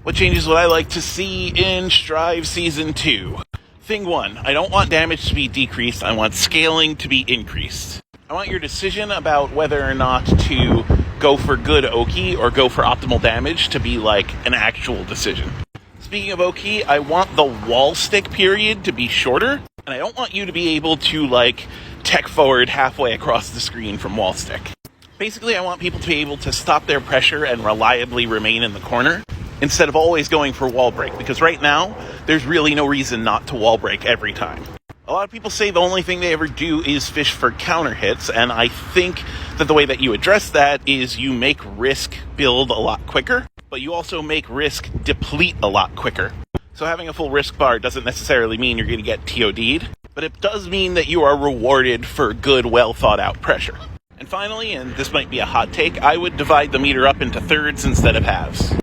What changes would I like to see in Strive Season 2? Thing 1, I don't want damage to be decreased, I want scaling to be increased. I want your decision about whether or not to go for good Oki or go for optimal damage to be like an actual decision. Speaking of Oki, I want the wall stick period to be shorter, and I don't want you to be able to like tech forward halfway across the screen from wall stick. Basically, I want people to be able to stop their pressure and reliably remain in the corner instead of always going for wall break, because right now, there's really no reason not to wall break every time. A lot of people say the only thing they ever do is fish for counter hits, and I think that the way that you address that is you make risk build a lot quicker, but you also make risk deplete a lot quicker. So having a full risk bar doesn't necessarily mean you're going to get TOD'd, but it does mean that you are rewarded for good, well thought out pressure. And finally, and this might be a hot take, I would divide the meter up into thirds instead of halves.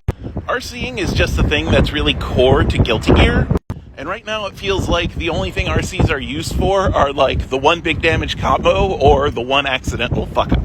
RCing is just the thing that's really core to Guilty Gear, and right now it feels like the only thing RCs are used for are like the one big damage combo or the one accidental fuck up.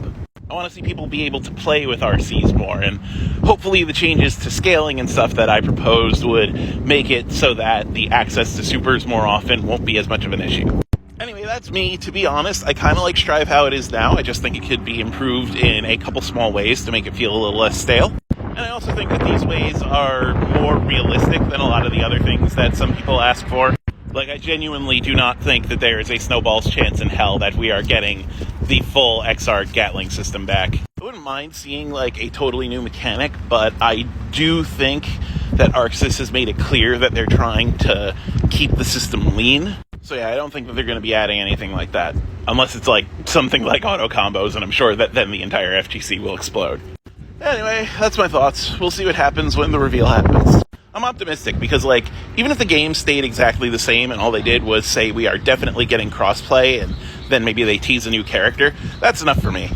I want to see people be able to play with RCs more, and hopefully the changes to scaling and stuff that I proposed would make it so that the access to supers more often won't be as much of an issue. Anyway, that's me. To be honest, I kind of like Strive how it is now. I just think it could be improved in a couple small ways to make it feel a little less stale. And I also think that these ways are more realistic than a lot of the other things that some people ask for. Like, I genuinely do not think that there is a snowball's chance in hell that we are getting the full XR Gatling system back. I wouldn't mind seeing, like, a totally new mechanic, but I do think that ArcSys has made it clear that they're trying to keep the system lean. So yeah, I don't think that they're going to be adding anything like that. Unless it's, like, something like auto combos, and I'm sure that then the entire FGC will explode. Anyway, that's my thoughts. We'll see what happens when the reveal happens. I'm optimistic because, like, even if the game stayed exactly the same and all they did was say we are definitely getting crossplay and then maybe they tease a new character, that's enough for me.